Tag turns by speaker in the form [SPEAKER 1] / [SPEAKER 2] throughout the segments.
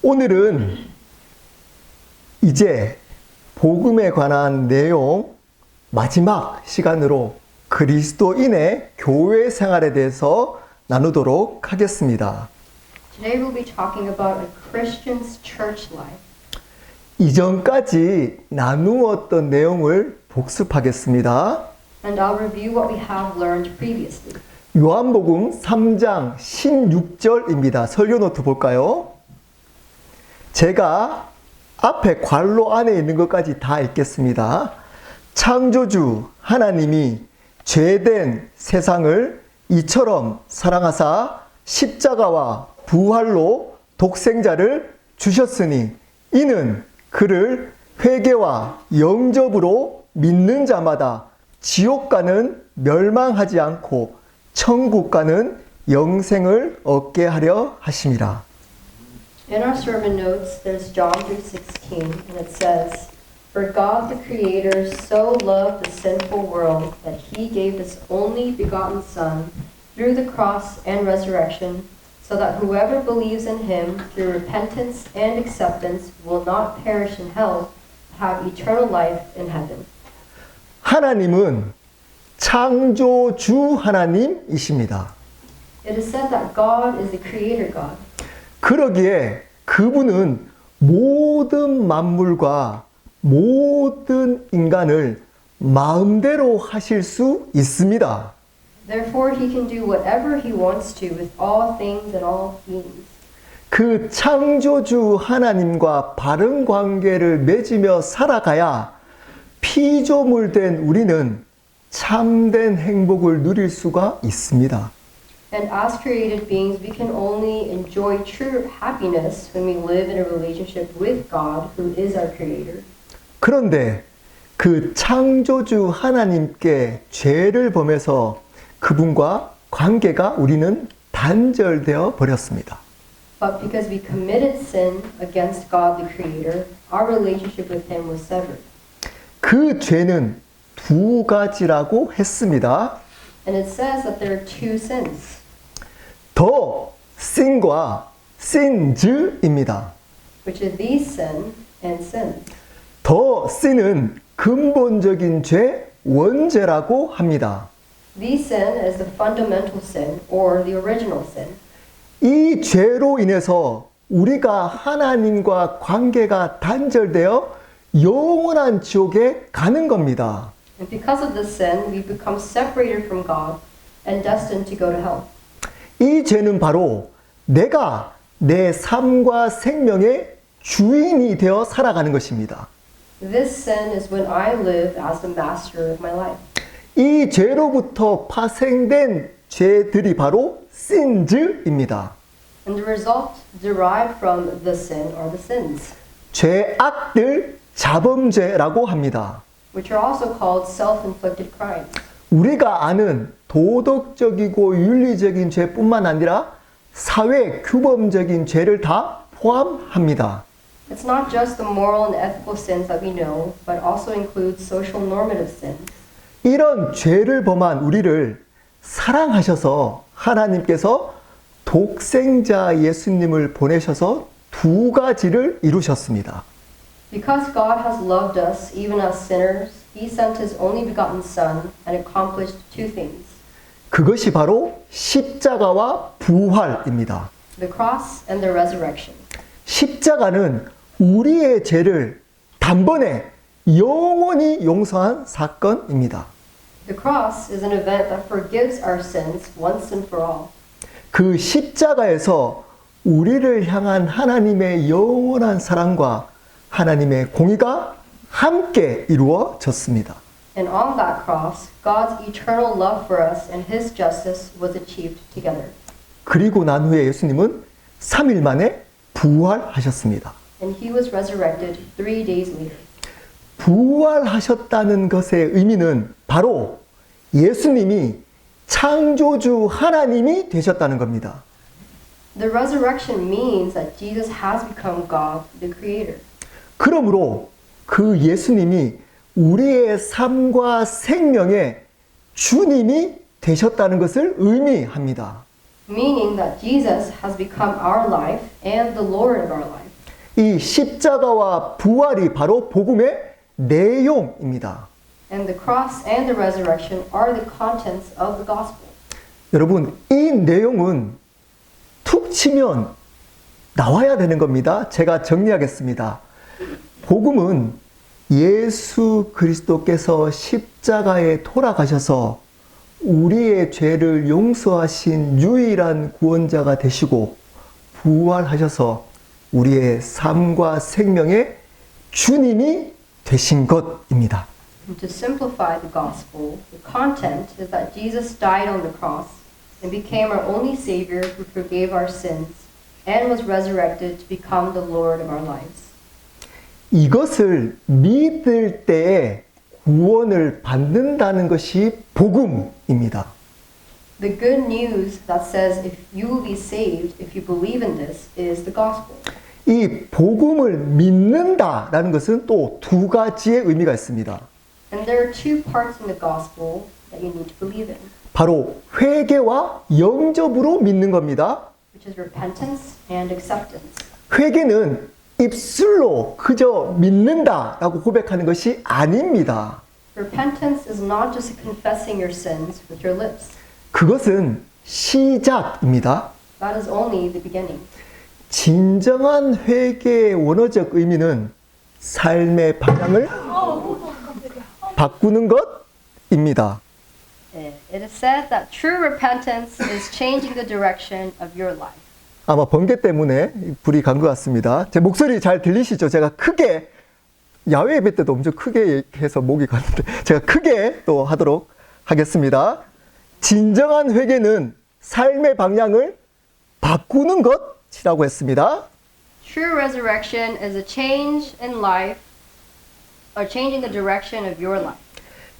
[SPEAKER 1] 오늘은 이제 복음에 관한 내용 마지막 시간으로 그리스도인의 교회 생활에 대해서 나누도록 하겠습니다.
[SPEAKER 2] Today we'll be talking about a Christian's church life.
[SPEAKER 1] 이전까지 나누었던 내용을 복습하겠습니다.
[SPEAKER 2] And I'll review what we have learned previously.
[SPEAKER 1] 요한복음 3장 16절입니다. 설교 노트 볼까요? 제가 앞에 괄호 안에 있는 것까지 다 읽겠습니다. 창조주 하나님이 죄된 세상을 이처럼 사랑하사 십자가와 부활로 독생자를 주셨으니 이는 그를 회개와 영접으로 믿는 자마다 지옥 가는 멸망하지 않고 천국 가는 영생을 얻게 하려 하심이라.
[SPEAKER 2] In our sermon notes, there's John 3:16, and it says, "For God the Creator so loved the sinful world that He gave His only begotten Son through the cross and resurrection, so that whoever believes in Him through repentance and acceptance will not perish in hell, but have eternal life in heaven."
[SPEAKER 1] 하나님은 창조주 하나님이십니다.
[SPEAKER 2] It is said that God is the Creator God.
[SPEAKER 1] 그러기에 그분은 모든 만물과 모든 인간을 마음대로 하실 수 있습니다.
[SPEAKER 2] Therefore, He can do whatever He wants to with all things and all beings.
[SPEAKER 1] 그 창조주 하나님과 바른 관계를 맺으며 살아가야 피조물된 우리는 참된 행복을 누릴 수가 있습니다.
[SPEAKER 2] And as created beings, we can only enjoy true happiness when we live in a relationship with God, who is our Creator.
[SPEAKER 1] 그런데 그 창조주 하나님께 죄를 범해서 그분과 관계가 우리는 단절되어 버렸습니다.
[SPEAKER 2] But because we committed sin against God, the Creator, our relationship with Him was severed.
[SPEAKER 1] 그 죄는 두 가지라고 했습니다.
[SPEAKER 2] And it says that there are two sins.
[SPEAKER 1] 더 sin과 sins입니다.
[SPEAKER 2] Which is the sin and sin.
[SPEAKER 1] 더 sin은 근본적인 죄, 원죄라고 합니다.
[SPEAKER 2] The sin is the fundamental sin or the original sin.
[SPEAKER 1] 이 죄로 인해서 우리가 하나님과 관계가 단절되어 영원한 지옥에 가는 겁니다.
[SPEAKER 2] And because of this sin, we become separated from God and destined to go to hell.
[SPEAKER 1] 이 죄는 바로 내가 내 삶과 생명의 주인이 되어 살아가는 것입니다.
[SPEAKER 2] This sin is when I live as the master of my life.
[SPEAKER 1] 이 죄로부터 파생된 죄들이 바로 sins입니다.
[SPEAKER 2] And the result derived from the sin are the sins,
[SPEAKER 1] 죄악들, 자범죄라고 합니다.
[SPEAKER 2] which are also called self-inflicted crimes.
[SPEAKER 1] 우리가 아는 도덕적이고 윤리적인 죄뿐만 아니라 사회 규범적인 죄를 다 포함합니다.
[SPEAKER 2] It's not just the moral and ethical sins that we know, but also includes social normative sins.
[SPEAKER 1] 이런 죄를 범한 우리를 사랑하셔서 하나님께서 독생자 예수님을 보내셔서 두 가지를 이루셨습니다.
[SPEAKER 2] Because God has loved us even as sinners, He sent His only begotten Son and accomplished two things.
[SPEAKER 1] 그것이 바로 십자가와 부활입니다.
[SPEAKER 2] The cross and the resurrection.
[SPEAKER 1] 십자가는 우리의 죄를 단번에 영원히 용서한 사건입니다.
[SPEAKER 2] The cross is an event that forgives our sins once and for all.
[SPEAKER 1] 그 십자가에서 우리를 향한 하나님의 영원한 사랑과 하나님의 공의가 함께 이루어졌습니다.
[SPEAKER 2] And on that cross, God's eternal love for us and His justice was achieved together.
[SPEAKER 1] 그리고 난 후에 예수님은 3일 만에 부활하셨습니다.
[SPEAKER 2] And He was resurrected 3 days later.
[SPEAKER 1] 부활하셨다는 것의 의미는 바로 예수님이 창조주 하나님이 되셨다는 겁니다.
[SPEAKER 2] The resurrection means that Jesus has become God, the Creator.
[SPEAKER 1] 그러므로 그 예수님이 우리의 삶과 생명의 주님이 되셨다는 것을 의미합니다.
[SPEAKER 2] Meaning that Jesus has become our life and the Lord of our life.
[SPEAKER 1] 이 십자가와 부활이 바로 복음의 내용입니다.
[SPEAKER 2] And the cross and the resurrection are the contents of the gospel.
[SPEAKER 1] 여러분, 이 내용은 툭 치면 나와야 되는 겁니다. 제가 정리하겠습니다. 복음은 예수 그리스도께서 십자가에 돌아가셔서 우리의 죄를 용서하신 유일한 구원자가 되시고 부활하셔서 우리의 삶과 생명의 주님이 되신 것입니다.
[SPEAKER 2] And to simplify the gospel, the content is that Jesus died on the cross and became our only Savior who forgave our sins and was resurrected to become the Lord of our lives.
[SPEAKER 1] 이것을 믿을 때에 구원을 받는다는 것이 복음입니다.
[SPEAKER 2] The good news that says if you will be saved if you believe in this is the gospel.
[SPEAKER 1] 이 복음을 믿는다라는 것은 또 두 가지의 의미가 있습니다.
[SPEAKER 2] And there are two parts in the gospel that you need to believe in,
[SPEAKER 1] 바로 회개와 영접으로 믿는 겁니다.
[SPEAKER 2] which is repentance and acceptance.
[SPEAKER 1] 회개는 입술로 그저 믿는다라고 고백하는 것이 아닙니다.
[SPEAKER 2] Repentance is not just confessing your sins with your lips.
[SPEAKER 1] 그것은 시작입니다.
[SPEAKER 2] That is only the beginning.
[SPEAKER 1] 진정한 회개의 원어적 의미는 삶의 방향을 바꾸는 것입니다.
[SPEAKER 2] It is said that true repentance is changing the direction of your life.
[SPEAKER 1] 아마 번개 때문에 불이 간 것 같습니다. 제 목소리 잘 들리시죠? 제가 크게 야외 예배 때도 엄청 크게 해서 목이 갔는데 제가 크게 또 하도록 하겠습니다. 진정한 회개는 삶의 방향을 바꾸는 것이라고 했습니다.
[SPEAKER 2] True resurrection is a change in life or changing the direction of your life.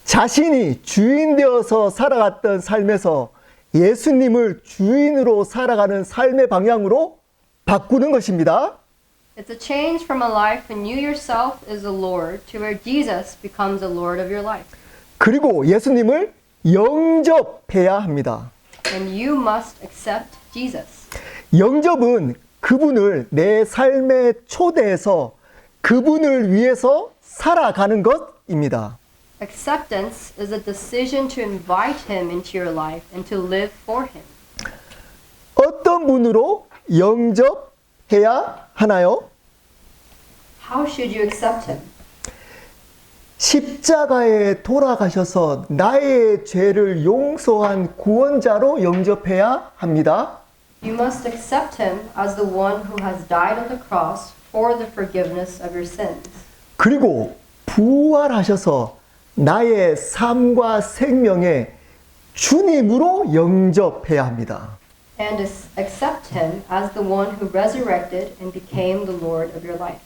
[SPEAKER 1] 자신이 주인 되어서 살아갔던 삶에서 예수님을 주인으로 살아가는 삶의 방향으로 바꾸는 것입니다.
[SPEAKER 2] It's a change from a life when you yourself is the Lord to where Jesus becomes the Lord of your life.
[SPEAKER 1] 그리고 예수님을 영접해야 합니다.
[SPEAKER 2] And you must accept Jesus.
[SPEAKER 1] 영접은 그분을 내 삶에 초대해서 그분을 위해서 살아가는 것입니다.
[SPEAKER 2] Acceptance is a decision to invite him into your life and to live for him.
[SPEAKER 1] 어떤 분으로 영접해야 하나요?
[SPEAKER 2] How should you accept him?
[SPEAKER 1] 십자가에 돌아가셔서 나의 죄를 용서한 구원자로 영접해야 합니다.
[SPEAKER 2] You must accept him as the one who has died on the cross for the forgiveness of your sins.
[SPEAKER 1] 그리고 부활하셔서 나의 삶과 생명의 주님으로 영접해야 합니다.
[SPEAKER 2] And accept him as the one who resurrected and became the Lord of your life.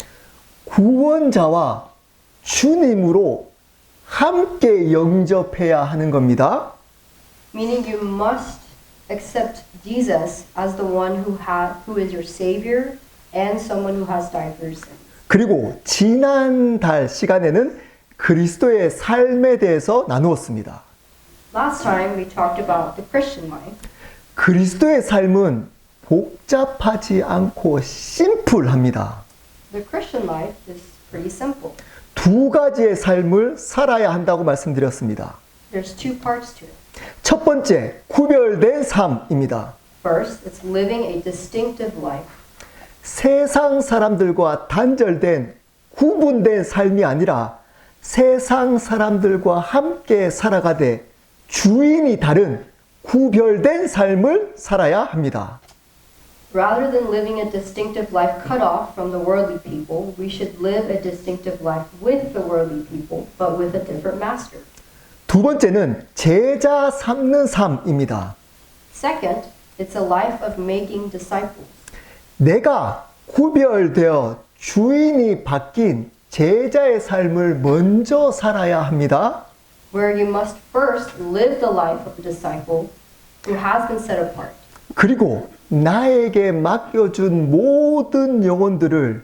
[SPEAKER 1] 구원자와 주님으로 함께 영접해야 하는 겁니다.
[SPEAKER 2] Meaning you must accept Jesus as the one who is your Savior and someone who has died for your sins.
[SPEAKER 1] 그리고 지난달 시간에는 그리스도의 삶에 대해서 나누었습니다.
[SPEAKER 2] Last time we talked about the Christian life.
[SPEAKER 1] 그리스도의 삶은 복잡하지 않고 심플합니다.
[SPEAKER 2] The Christian life is pretty simple.
[SPEAKER 1] 두 가지의 삶을 살아야 한다고 말씀드렸습니다.
[SPEAKER 2] There's two parts to it.
[SPEAKER 1] 첫 번째, 구별된 삶입니다.
[SPEAKER 2] First, it's living a distinctive life.
[SPEAKER 1] 세상 사람들과 단절된, 구분된 삶이 아니라 세상 사람들과 함께 살아가되 주인이 다른 구별된 삶을 살아야 합니다.
[SPEAKER 2] Rather than living a distinctive life cut off from the worldly people, we should live a distinctive life with the worldly people, but with a different master.
[SPEAKER 1] 두 번째는 제자 삼는 삶입니다.
[SPEAKER 2] Second, it's a life of making disciples.
[SPEAKER 1] 내가 구별되어 주인이 바뀐 제자의 삶을 먼저 살아야 합니다.
[SPEAKER 2] Where you must first live the life of a disciple who has been set apart.
[SPEAKER 1] 그리고 나에게 맡겨준 모든 영혼들을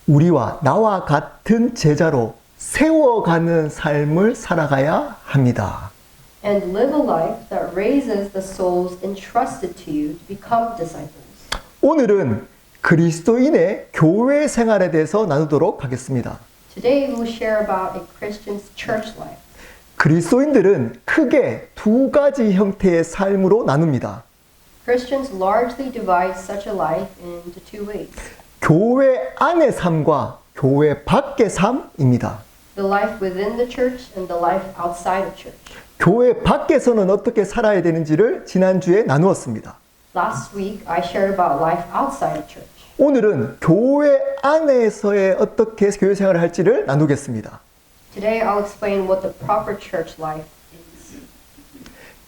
[SPEAKER 1] 우리와 나와 같은 제자로 세워가는 삶을 살아가야 합니다.
[SPEAKER 2] And live a life that raises the souls entrusted to you to become disciples.
[SPEAKER 1] 오늘은 그리스도인의 교회 생활에 대해서 나누도록 하겠습니다.
[SPEAKER 2] Today we will share about a Christian's church life.
[SPEAKER 1] 그리스도인들은 크게 두 가지 형태의 삶으로 나눕니다.
[SPEAKER 2] Christians largely divide such a life into two ways.
[SPEAKER 1] 교회 안의 삶과 교회 밖의 삶입니다.
[SPEAKER 2] The life within the church and the life outside of church.
[SPEAKER 1] 교회 밖에서는 어떻게 살아야 되는지를 지난주에 나누었습니다.
[SPEAKER 2] Last week I shared about life outside of church.
[SPEAKER 1] 오늘은 교회 안에서의 어떻게 교회 생활을 할지를 나누겠습니다.
[SPEAKER 2] Today I'll explain what the proper church life is.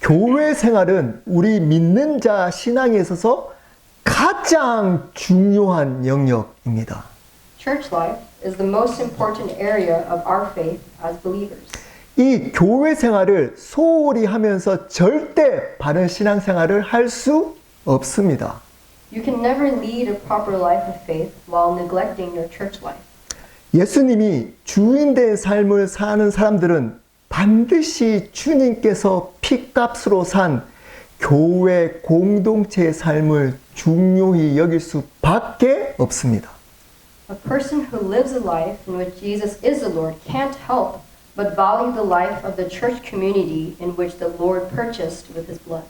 [SPEAKER 1] 교회 생활은 우리 믿는 자 신앙에 있어서 가장 중요한 영역입니다.
[SPEAKER 2] Church life is the most important area of our faith as believers.
[SPEAKER 1] 이 교회 생활을 소홀히 하면서 절대 바른 신앙 생활을 할 수 없습니다.
[SPEAKER 2] You can never lead a proper life of faith while neglecting your church life.
[SPEAKER 1] 예수님이 주인된 삶을 사는 사람들은 반드시 주님께서 핏값으로 산 교회 공동체의 삶을 중요히 여길 수밖에 없습니다.
[SPEAKER 2] A person who lives a life in which Jesus is the Lord can't help but value the life of the church community in which the Lord purchased with his blood.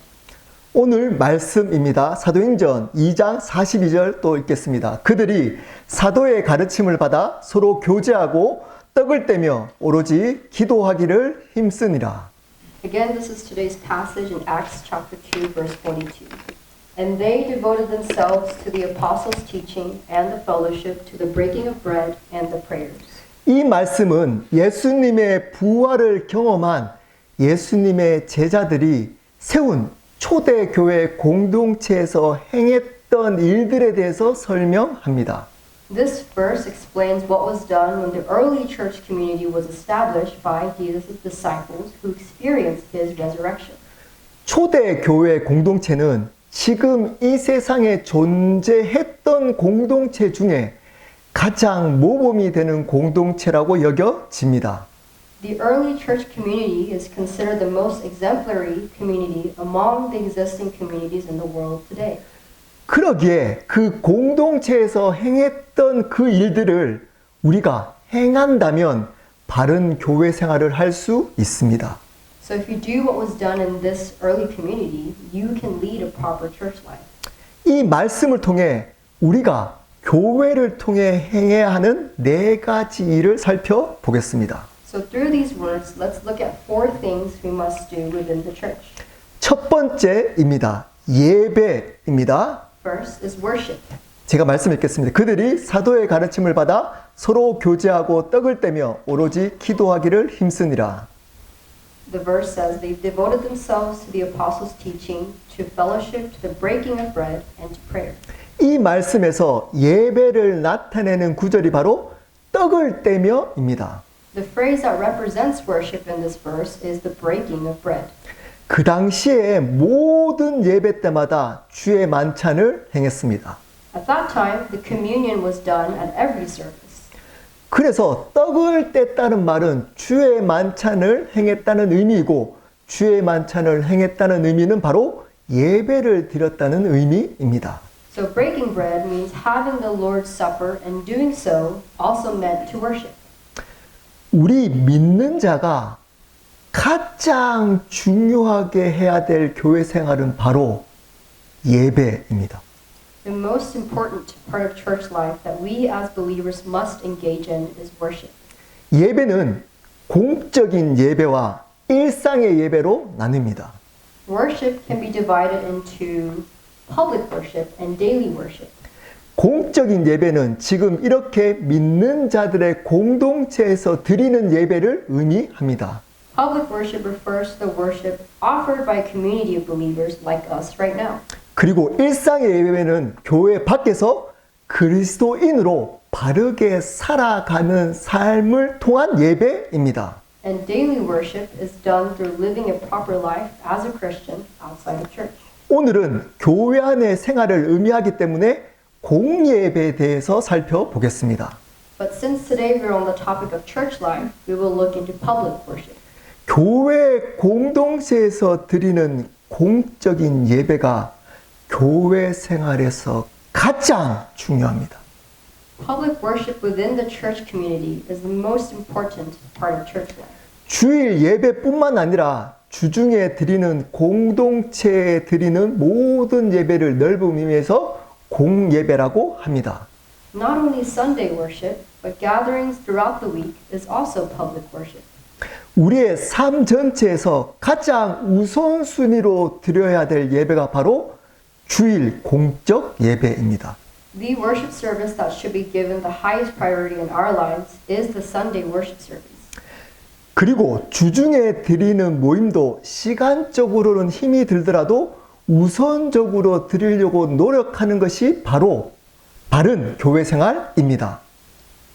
[SPEAKER 1] 오늘 말씀입니다. 사도행전 2장 42절 또 읽겠습니다. 그들이 사도의 가르침을 받아 서로 교제하고 떡을 떼며 오로지 기도하기를 힘쓰니라.
[SPEAKER 2] Again, this is today's passage in Acts chapter 2, verse 42. And they devoted themselves to the apostles' teaching and the fellowship, to the breaking of bread and the prayers.
[SPEAKER 1] 이 말씀은 예수님의 부활을 경험한 예수님의 제자들이 세운 초대교회 공동체에서 행했던 일들에 대해서 설명합니다.
[SPEAKER 2] This verse explains what was done when the early church community was established by Jesus' disciples who experienced his resurrection.
[SPEAKER 1] 초대교회 공동체는 지금 이 세상에 존재했던 공동체 중에 가장 모범이 되는 공동체라고 여겨집니다.
[SPEAKER 2] The early church community is considered the most exemplary community among the existing communities in the world today.
[SPEAKER 1] 그러기에 그 공동체에서 행했던 그 일들을 우리가 행한다면 바른 교회 생활을 할 수 있습니다.
[SPEAKER 2] So if you do what was done in this early community, you can lead a proper church life.
[SPEAKER 1] 이 말씀을 통해 우리가 교회를 통해 행해야 하는 네 가지 일을 살펴보겠습니다.
[SPEAKER 2] So through these words, let's look at four things we must do within the church.
[SPEAKER 1] 첫 번째입니다. 예배입니다.
[SPEAKER 2] First is worship.
[SPEAKER 1] 제가 말씀 읽겠습니다. 그들이 사도의 가르침을 받아 서로 교제하고 떡을 떼며 오로지 기도하기를 힘쓰니라.
[SPEAKER 2] The verse says they devoted themselves to the apostles' teaching, to fellowship, to the breaking of bread, and to prayer.
[SPEAKER 1] 이 말씀에서 예배를 나타내는 구절이 바로 떡을 떼며입니다.
[SPEAKER 2] The phrase that represents worship in this verse is the breaking of bread.
[SPEAKER 1] 그 당시에 모든 예배 때마다 주의 만찬을 행했습니다.
[SPEAKER 2] At that time, the communion was done at every service.
[SPEAKER 1] 그래서 떡을 뗐다는 말은 주의 만찬을 행했다는 의미이고 주의 만찬을 행했다는 의미는 바로 예배를 드렸다는 의미입니다.
[SPEAKER 2] So breaking bread means having the Lord's Supper, and doing so also meant to worship.
[SPEAKER 1] 우리 믿는 자가 가장 중요하게 해야 될 교회 생활은 바로 예배입니다.
[SPEAKER 2] The most important part of church life that we as believers must engage in is worship.
[SPEAKER 1] 예배는 공적인 예배와 일상의 예배로 나뉩니다.
[SPEAKER 2] Worship can be divided into public worship and daily worship.
[SPEAKER 1] 공적인 예배는 지금 이렇게 믿는 자들의 공동체에서 드리는 예배를 의미합니다.
[SPEAKER 2] Public worship refers to the worship offered by a community of believers like us right now.
[SPEAKER 1] 그리고 일상의 예배는 교회 밖에서 그리스도인으로 바르게 살아가는 삶을 통한 예배입니다.
[SPEAKER 2] And daily worship is done through living a proper life as a Christian outside of church.
[SPEAKER 1] 오늘은 교회 안의 생활을 의미하기 때문에 공예배에 대해서 살펴보겠습니다.
[SPEAKER 2] But since today we're on the topic of church life, we will look into public worship.
[SPEAKER 1] 교회 공동체에서 드리는 공적인 예배가 교회 생활에서 가장 중요합니다.
[SPEAKER 2] Public worship within the church community is the most important part of church life.
[SPEAKER 1] 주일 예배뿐만 아니라 주중에 드리는 공동체에 드리는 모든 예배를 넓은 의미에서 공예배라고 합니다.
[SPEAKER 2] Not only Sunday worship, but gatherings throughout the week is also public worship.
[SPEAKER 1] 우리의 삶 전체에서 가장 우선순위로 드려야 될 예배가 바로 주일 공적 예배입니다.
[SPEAKER 2] The worship service that should be given the highest priority in our lives is the Sunday worship service.
[SPEAKER 1] 그리고 주중에 드리는 모임도 시간적으로는 힘이 들더라도 우선적으로 드리려고 노력하는 것이 바로 바른 교회 생활입니다.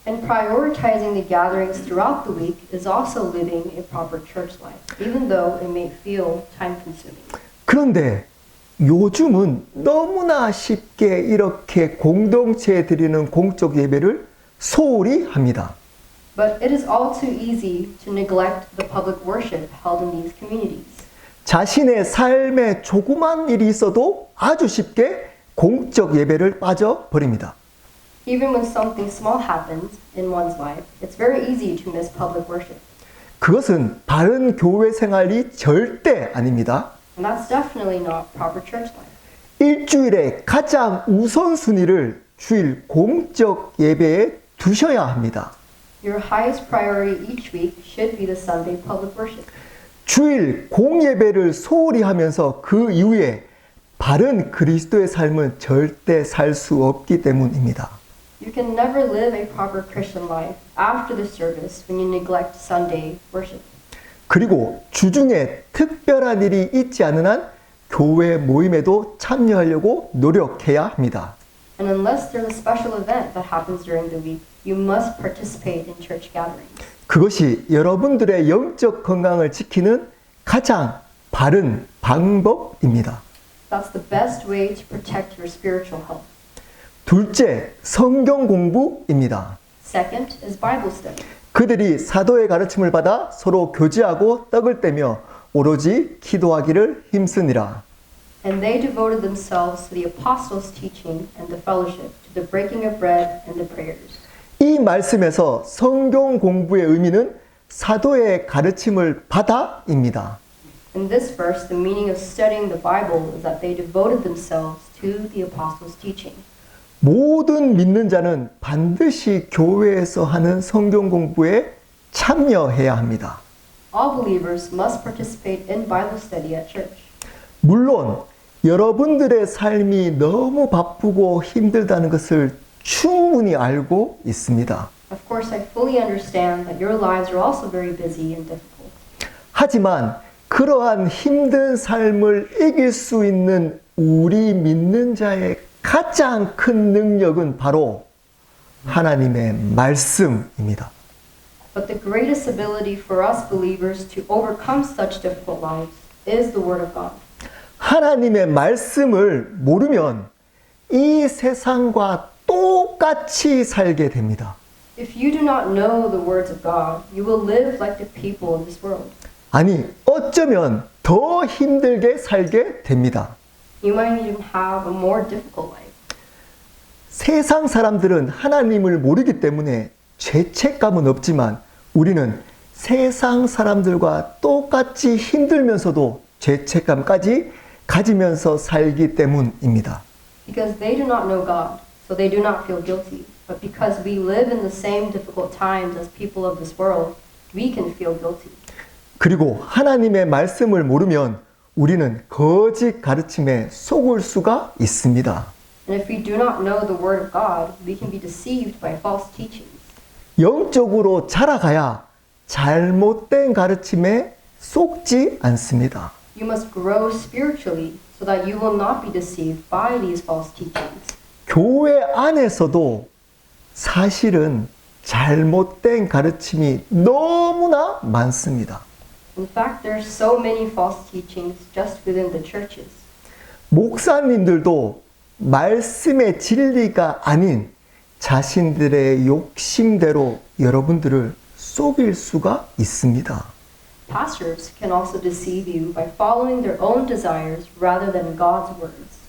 [SPEAKER 2] And prioritizing the gatherings throughout the week is also living a proper church life, even though it may feel time-consuming.
[SPEAKER 1] 그런데 요즘은 너무나 쉽게 이렇게 공동체에 드리는 공적 예배를 소홀히 합니다.
[SPEAKER 2] But it is all too easy to neglect the public worship held in these communities.
[SPEAKER 1] 자신의 삶에 조그만 일이 있어도 아주 쉽게 공적 예배를 빠져버립니다.
[SPEAKER 2] Even when something small happens in one's life, it's very easy to miss public worship.
[SPEAKER 1] 그것은 바른 교회 생활이 절대 아닙니다.
[SPEAKER 2] And that's definitely not proper church life.
[SPEAKER 1] 일주일의 가장 우선순위를 주일 공적 예배에 두셔야 합니다.
[SPEAKER 2] Your highest priority each week should be the Sunday public worship.
[SPEAKER 1] 주일 공예배를 소홀히 하면서 그 이후에 바른 그리스도의 삶은 절대 살 수 없기 때문입니다.
[SPEAKER 2] You can never live a proper Christian life after the service when you neglect Sunday worship.
[SPEAKER 1] 그리고 주중에 특별한 일이 있지 않은 한 교회 모임에도 참여하려고 노력해야 합니다.
[SPEAKER 2] And unless there's a special event that happens during the week, you must participate in church gatherings.
[SPEAKER 1] 그것이 여러분들의 영적 건강을 지키는 가장 바른 방법입니다.
[SPEAKER 2] That's the best way to protect your spiritual health.
[SPEAKER 1] 둘째, 성경 공부입니다.
[SPEAKER 2] Second is Bible study.
[SPEAKER 1] 그들이 사도의 가르침을 받아 서로 교제하고 떡을 떼며 오로지 기도하기를 힘쓰니라.
[SPEAKER 2] And they devoted themselves to the apostles' teaching and the fellowship, to the breaking of bread and the prayers.
[SPEAKER 1] 이 말씀에서 성경 공부의 의미는 사도의 가르침을 받아입니다.
[SPEAKER 2] In this verse, the meaning of studying the Bible is that they devoted themselves to the apostles' teaching.
[SPEAKER 1] 모든 믿는 자는 반드시 교회에서 하는 성경 공부에 참여해야 합니다.
[SPEAKER 2] All believers must participate in Bible study at church.
[SPEAKER 1] 물론 여러분들의 삶이 너무 바쁘고 힘들다는 것을 충분히 알고 있습니다.
[SPEAKER 2] Of course, I fully understand that your lives are also very busy and difficult.
[SPEAKER 1] 하지만 그러한 힘든 삶을 이길 수 있는 우리 믿는 자의 가장 큰 능력은 바로 하나님의 말씀입니다.
[SPEAKER 2] But the greatest ability for us believers to overcome such difficult lives is the Word of God.
[SPEAKER 1] 하나님의 말씀을 모르면 이 세상과 똑같이 살게 됩니다.
[SPEAKER 2] If you do not know the words of God, you will live like the people of this world.
[SPEAKER 1] 아니, 어쩌면 더 힘들게 살게 됩니다.
[SPEAKER 2] You might even have a more difficult life.
[SPEAKER 1] 세상 사람들은 하나님을 모르기 때문에 죄책감은 없지만 우리는 세상 사람들과 똑같이 힘들면서도 죄책감까지 가지면서 살기 때문입니다.
[SPEAKER 2] Because they do not know God, so they do not feel guilty. But because we live in the same difficult times as people of this world, we can feel guilty.
[SPEAKER 1] 그리고 하나님의 말씀을 모르면 우리는 거짓 가르침에 속을 수가 있습니다.
[SPEAKER 2] And if we do not know the Word of God, we can be deceived by false teachings.
[SPEAKER 1] 영적으로 자라가야 잘못된 가르침에 속지 않습니다.
[SPEAKER 2] You must grow spiritually so that you will not be deceived by these false teachings.
[SPEAKER 1] 교회 안에서도 사실은 잘못된 가르침이 너무나 많습니다.
[SPEAKER 2] In fact, there are so many false teachings just within the churches.
[SPEAKER 1] 목사님들도 말씀의 진리가 아닌 자신들의 욕심대로 여러분들을 속일 수가 있습니다.
[SPEAKER 2] Pastors can also deceive you by following their own desires rather than God's words.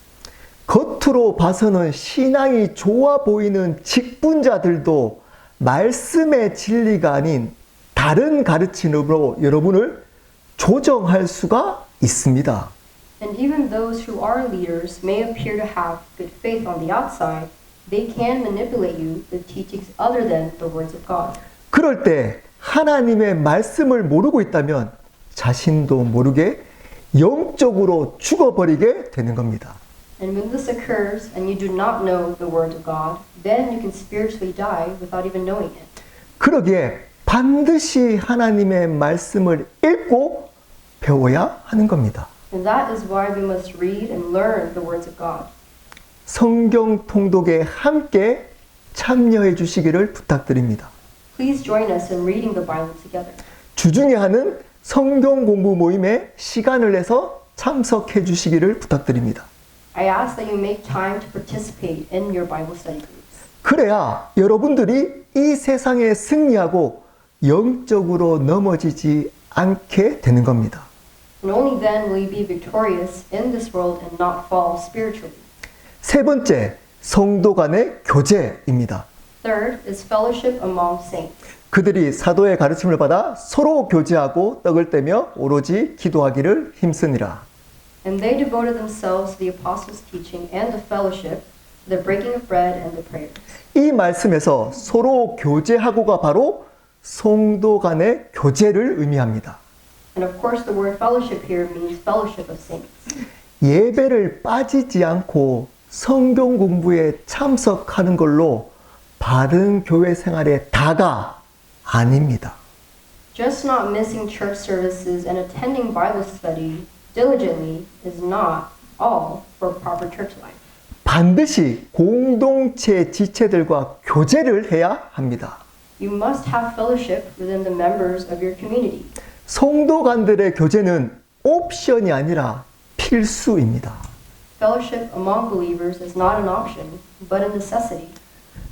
[SPEAKER 1] 겉으로 봐서는 신앙이 좋아 보이는 직분자들도 말씀의 진리가 아닌 다른 가르침으로 여러분을 조정할 수가 있습니다.
[SPEAKER 2] And even those who are leaders may appear to have good faith on the outside, they can manipulate you with teachings other than the words of God.
[SPEAKER 1] 그럴 때 하나님의 말씀을 모르고 있다면 자신도 모르게 영적으로 죽어버리게 되는 겁니다.
[SPEAKER 2] And when this occurs and you do not know the word of God, then you can spiritually die without even knowing it.
[SPEAKER 1] 그러기에 반드시 하나님의 말씀을 읽고 배워야 하는 겁니다.
[SPEAKER 2] And that is why we must read and learn the words of God.
[SPEAKER 1] 성경 통독에 함께 참여해 주시기를 부탁드립니다.
[SPEAKER 2] Please join us in reading the Bible together.
[SPEAKER 1] 주중에 하는 성경 공부 모임에 시간을 내서 참석해 주시기를 부탁드립니다.
[SPEAKER 2] I ask that you make time to participate in your Bible study groups.
[SPEAKER 1] 그래야 여러분들이 이 세상에 승리하고 영적으로 넘어지지 않게 되는 겁니다.
[SPEAKER 2] And only then will you be victorious in this world and not fall spiritually.
[SPEAKER 1] 세 번째, 성도 간의 교제입니다.
[SPEAKER 2] Third is fellowship among saints.
[SPEAKER 1] 그들이 사도의 가르침을 받아 서로 교제하고 떡을 떼며 오로지 기도하기를 힘쓰니라.
[SPEAKER 2] And they devoted themselves to the apostles' teaching and the fellowship, to the breaking of bread and the prayers.
[SPEAKER 1] 이 말씀에서 서로 교제하고가 바로 성도 간의 교제를 의미합니다.
[SPEAKER 2] And of course the word fellowship here means fellowship of saints.
[SPEAKER 1] 예배를 빠지지 않고 성경 공부에 참석하는 걸로 바른 교회 생활의 다가 아닙니다.
[SPEAKER 2] Just not missing church services and attending Bible study diligently is not all for proper church life.
[SPEAKER 1] 반드시 공동체 지체들과 교제를 해야 합니다.
[SPEAKER 2] You must have fellowship within the members of your community.
[SPEAKER 1] 성도 간들의 교제는 옵션이 아니라 필수입니다.
[SPEAKER 2] Fellowship among believers is not an option, but a necessity.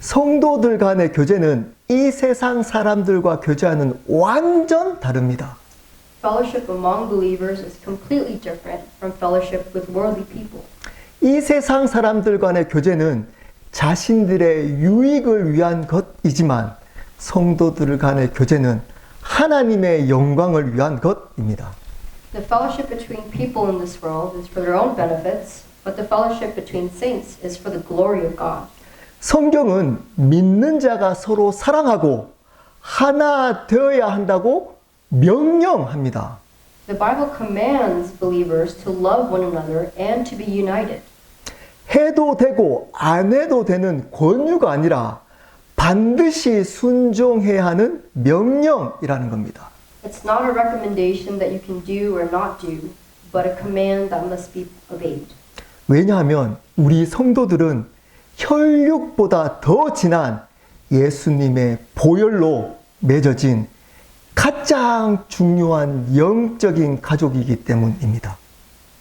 [SPEAKER 1] 성도들 간의 교제는 이 세상 사람들과 교제하는 완전 다릅니다.
[SPEAKER 2] Fellowship among believers is completely different from fellowship with worldly people.
[SPEAKER 1] 이 세상 사람들 간의 교제는 자신들의 유익을 위한 것이지만 성도들 간의 교제는 하나님의 영광을 위한 것입니다.
[SPEAKER 2] The fellowship between people in this world is for their own benefits, but the fellowship between saints is for the glory of God.
[SPEAKER 1] 성경은 믿는 자가 서로 사랑하고 하나 되어야 한다고 명령합니다.
[SPEAKER 2] The Bible commands believers to love one another and to be united.
[SPEAKER 1] 해도 되고 안 해도 되는 권유가 아니라 반드시 순종해야 하는 명령이라는 겁니다.
[SPEAKER 2] It's not a recommendation that you can do or not do, but a command that must be obeyed.
[SPEAKER 1] 왜냐하면 우리 성도들은 혈육보다 더 진한 예수님의 보혈로 맺어진 가장 중요한 영적인 가족이기 때문입니다.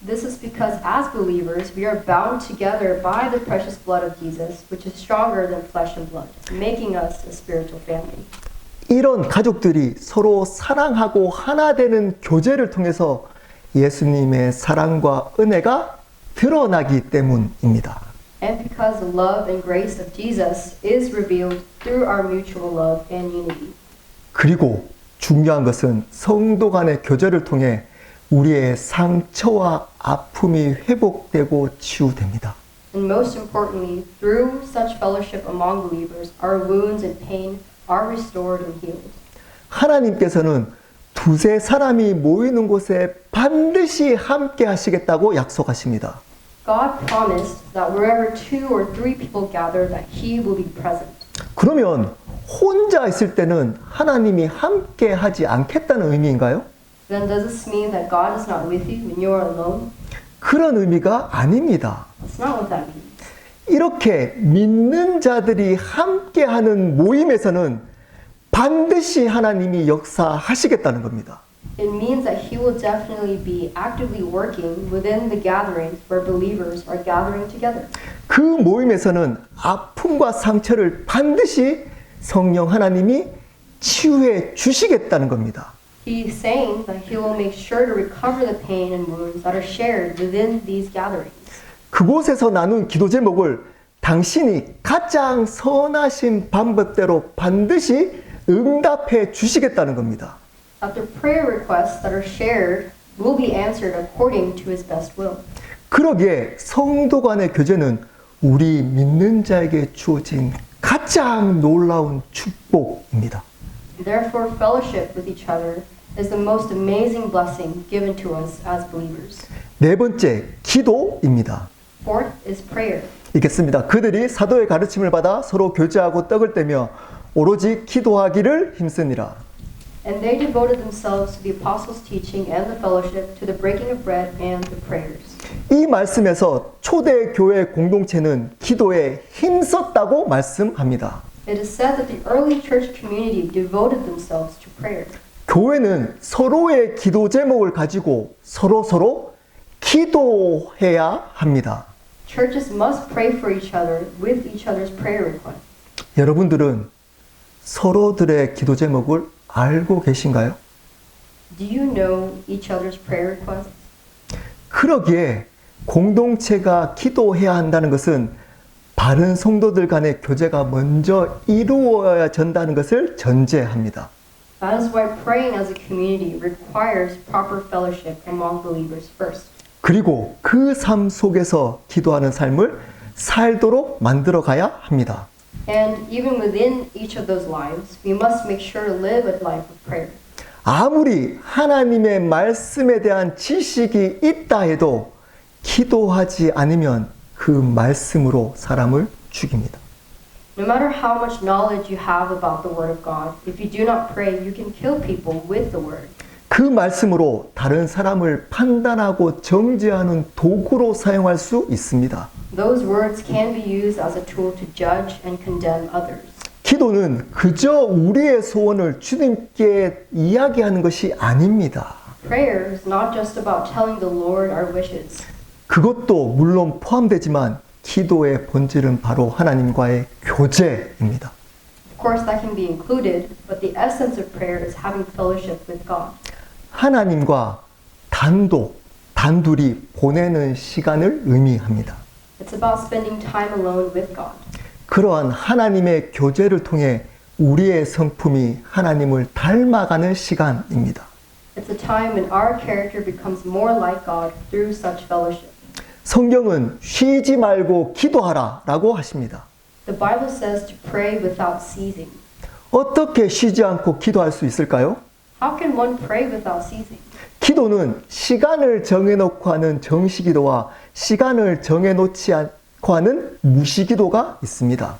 [SPEAKER 2] This is because as believers, we are bound together by the precious blood of Jesus, which is stronger than flesh and blood, making us a spiritual family.
[SPEAKER 1] 이런 가족들이 서로 사랑하고 하나 되는 교제를 통해서 예수님의 사랑과 은혜가 드러나기 때문입니다.
[SPEAKER 2] And because the love and grace of Jesus is revealed through our mutual love and unity.
[SPEAKER 1] 그리고 중요한 것은 성도 간의 교제를 통해 우리의 상처와 아픔이 회복되고 치유됩니다.
[SPEAKER 2] And most importantly, through such fellowship among believers, our wounds and pain are restored and healed.
[SPEAKER 1] 하나님께서는 두세 사람이 모이는 곳에 반드시 함께 하시겠다고 약속하십니다.
[SPEAKER 2] God promised that wherever 2 or 3 people gather, that He will be present.
[SPEAKER 1] 그러면 혼자 있을 때는 하나님이 함께 하지 않겠다는 의미인가요?
[SPEAKER 2] Then does this mean that God is not with you when you are alone?
[SPEAKER 1] 그런 의미가 아닙니다.
[SPEAKER 2] That's not what that means.
[SPEAKER 1] 이렇게 믿는 자들이 함께하는 모임에서는 반드시 하나님이 역사하시겠다는 겁니다.
[SPEAKER 2] It means that He will definitely be actively working within the gatherings where believers are gathering together.
[SPEAKER 1] 그 모임에서는 아픔과 상처를 반드시 성령 하나님이 치유해 주시겠다는 겁니다.
[SPEAKER 2] He's saying that He will make sure to recover the pain and wounds that are shared within these gatherings.
[SPEAKER 1] 그곳에서 나눈 기도 제목을 당신이 가장 선하신 방법대로 반드시 응답해 주시겠다는 겁니다.
[SPEAKER 2] That the prayer requests that are shared will be answered according to his best will.
[SPEAKER 1] 그러기에 성도 간의 교제는 우리 믿는 자에게 주어진 가장 놀라운 축복입니다.
[SPEAKER 2] Therefore, fellowship with each other is the most amazing blessing given to us as believers.
[SPEAKER 1] 네 번째, 기도입니다.
[SPEAKER 2] Fourth is prayer.
[SPEAKER 1] 읽겠습니다. 그들이 사도의 가르침을 받아 서로 교제하고 떡을 떼며 오로지 기도하기를 힘쓰니라.
[SPEAKER 2] And they devoted themselves to the apostles' teaching and the fellowship, to the breaking of bread and the prayers.
[SPEAKER 1] 이 말씀에서 초대 교회 공동체는 기도에 힘썼다고 말씀합니다.
[SPEAKER 2] It is said that the early church community devoted themselves to prayer.
[SPEAKER 1] 교회는 서로의 기도 제목을 가지고 서로 기도해야 합니다.
[SPEAKER 2] Churches must pray for each other with each other's prayer requests.
[SPEAKER 1] 여러분들은 서로들의 기도 제목을 알고 계신가요?
[SPEAKER 2] Do you know each other's prayer requests?
[SPEAKER 1] 그러기에 공동체가 기도해야 한다는 것은 바른 성도들 간의 교제가 먼저 이루어야 된다는 것을 전제합니다.
[SPEAKER 2] That is why praying as a community requires proper fellowship among believers first.
[SPEAKER 1] 그리고 그 삶 속에서 기도하는 삶을 살도록 만들어 가야 합니다.
[SPEAKER 2] And even within each of those lives, we must make sure to live a life of prayer.
[SPEAKER 1] 아무리 하나님의 말씀에 대한 지식이 있다 해도 기도하지 않으면 그 말씀으로 사람을 죽입니다.
[SPEAKER 2] No matter how much knowledge you have about the Word of God, if you do not pray, you can kill people with the Word.
[SPEAKER 1] 그 말씀으로 다른 사람을 판단하고 정죄하는 도구로 사용할 수 있습니다.
[SPEAKER 2] Those words can be used as a tool to judge and condemn others.
[SPEAKER 1] 기도는 그저 우리의 소원을 주님께 이야기하는 것이 아닙니다.
[SPEAKER 2] Prayer is not just about telling the Lord our wishes.
[SPEAKER 1] 그것도 물론 포함되지만 기도의 본질은 바로 하나님과의 교제입니다.
[SPEAKER 2] Of course, that can be included, but the essence of prayer is having fellowship with God.
[SPEAKER 1] 하나님과 단둘이 보내는 시간을 의미합니다.
[SPEAKER 2] It's about spending time alone with God.
[SPEAKER 1] 그러한 하나님의 교제를 통해 우리의 성품이 하나님을 닮아가는 시간입니다.
[SPEAKER 2] It's a time when our character becomes more like God through such fellowship.
[SPEAKER 1] 성경은 쉬지 말고 기도하라 라고 하십니다.
[SPEAKER 2] The Bible says to pray without ceasing.
[SPEAKER 1] 어떻게 쉬지 않고 기도할 수 있을까요?
[SPEAKER 2] How can one pray without ceasing?
[SPEAKER 1] 기도는 시간을 정해놓고 하는 정시기도와 시간을 정해놓지 않고 하는 무시기도가 있습니다.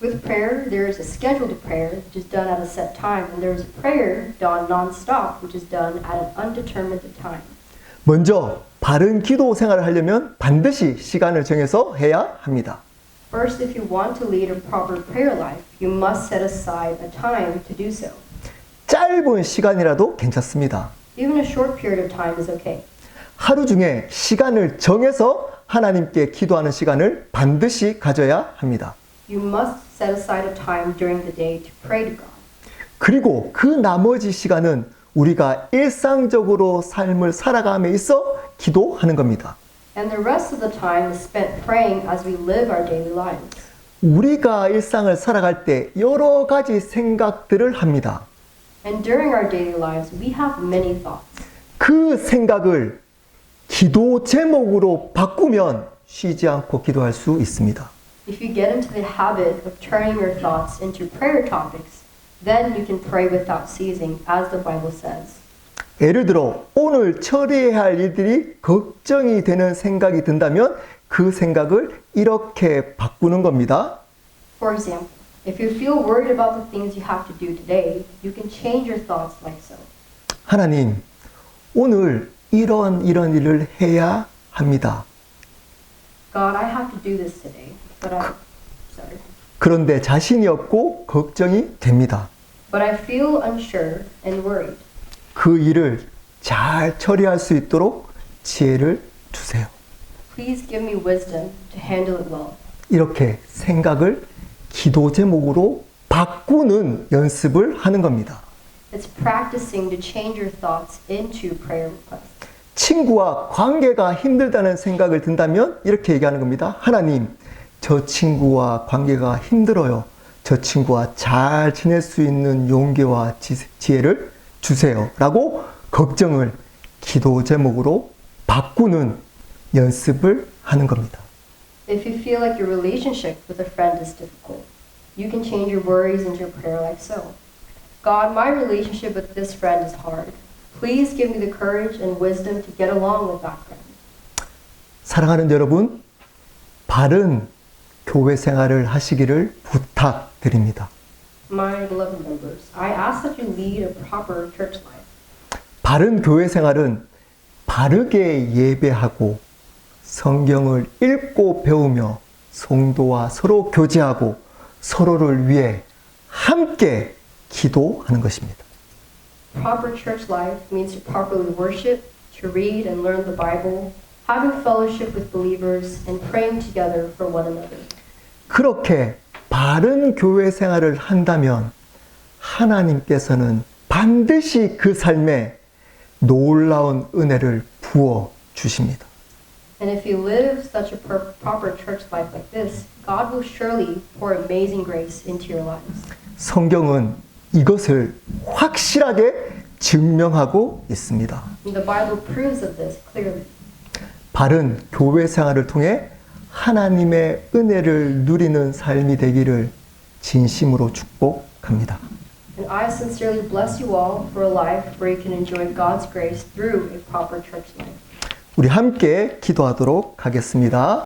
[SPEAKER 2] With prayer, there is a scheduled prayer, which is done at a set time, and there is a prayer done non-stop, which is done at an undetermined time.
[SPEAKER 1] 먼저 바른 기도 생활을 하려면 반드시 시간을 정해서 해야 합니다.
[SPEAKER 2] First, if you want to lead a proper prayer life, you must set aside a time to do so.
[SPEAKER 1] 짧은 시간이라도 괜찮습니다.
[SPEAKER 2] Even a short period of time is okay.
[SPEAKER 1] 하루 중에 시간을 정해서 하나님께 기도하는 시간을 반드시 가져야 합니다.
[SPEAKER 2] You must set aside a time during the day to pray to God.
[SPEAKER 1] 그리고 그 나머지 시간은 우리가 일상적으로 삶을 살아감에 있어 기도하는 겁니다.
[SPEAKER 2] And the rest of the time is spent praying as we live our daily lives.
[SPEAKER 1] 우리가 일상을 살아갈 때 여러 가지 생각들을 합니다.
[SPEAKER 2] And during our daily lives, we have many thoughts.
[SPEAKER 1] 그 생각을 기도 제목으로 바꾸면 쉬지 않고 기도할 수 있습니다.
[SPEAKER 2] If you get into the habit of turning your thoughts into prayer topics, then you can pray without ceasing, as the Bible says.
[SPEAKER 1] 예를 들어 오늘 처리해야 할 일들이 걱정이 되는 생각이 든다면 그 생각을 이렇게 바꾸는 겁니다.
[SPEAKER 2] For example, if you feel worried about the things you have to do today, you can change your thoughts like so.
[SPEAKER 1] 하나님, 오늘 이런 일을 해야 합니다.
[SPEAKER 2] God, I have to do this today, but
[SPEAKER 1] 그런데 자신이 없고 걱정이 됩니다.
[SPEAKER 2] I feel unsure and worried.
[SPEAKER 1] 그 일을 잘 처리할 수 있도록 지혜를 주세요.
[SPEAKER 2] Please give me wisdom to handle it well.
[SPEAKER 1] 이렇게 생각을 기도 제목으로 바꾸는 연습을 하는 겁니다.
[SPEAKER 2] It's practicing to change your thoughts into prayer requests.
[SPEAKER 1] 친구와 관계가 힘들다는 생각을 든다면 이렇게 얘기하는 겁니다. 하나님, 저 친구와 관계가 힘들어요. 저 친구와 잘 지낼 수 있는 용기와 지혜를 주세요. 라고 걱정을 기도 제목으로 바꾸는 연습을 하는 겁니다.
[SPEAKER 2] If you feel like your relationship with a friend is difficult, you can change your worries into a prayer like so. God, my relationship with this friend is hard. Please give me the courage and wisdom to get along with that friend.
[SPEAKER 1] 사랑하는 여러분, 바른 교회 생활을 하시기를 부탁드립니다.
[SPEAKER 2] My beloved members, I ask that you lead a proper church life.
[SPEAKER 1] 바른 교회 생활은 바르게 예배하고 성경을 읽고 배우며 성도와 서로 교제하고 서로를 위해 함께 기도하는 것입니다.
[SPEAKER 2] Proper church life means to properly worship, to read and learn the Bible, having fellowship with believers, and praying together for one another.
[SPEAKER 1] 그렇게 바른 교회 생활을 한다면 하나님께서는 반드시 그 삶에 놀라운 은혜를 부어 주십니다.
[SPEAKER 2] And if you live such a proper church life like this, God will surely pour amazing grace into your lives.
[SPEAKER 1] 성경은 이것을 확실하게 증명하고 있습니다.
[SPEAKER 2] And the Bible proves of this clearly.
[SPEAKER 1] 바른 교회 생활을 통해 하나님의 은혜를 누리는 삶이 되기를 진심으로 축복합니다.
[SPEAKER 2] And I sincerely bless you all for a life where you can enjoy God's grace through a proper church life.
[SPEAKER 1] 우리 함께 기도하도록 하겠습니다.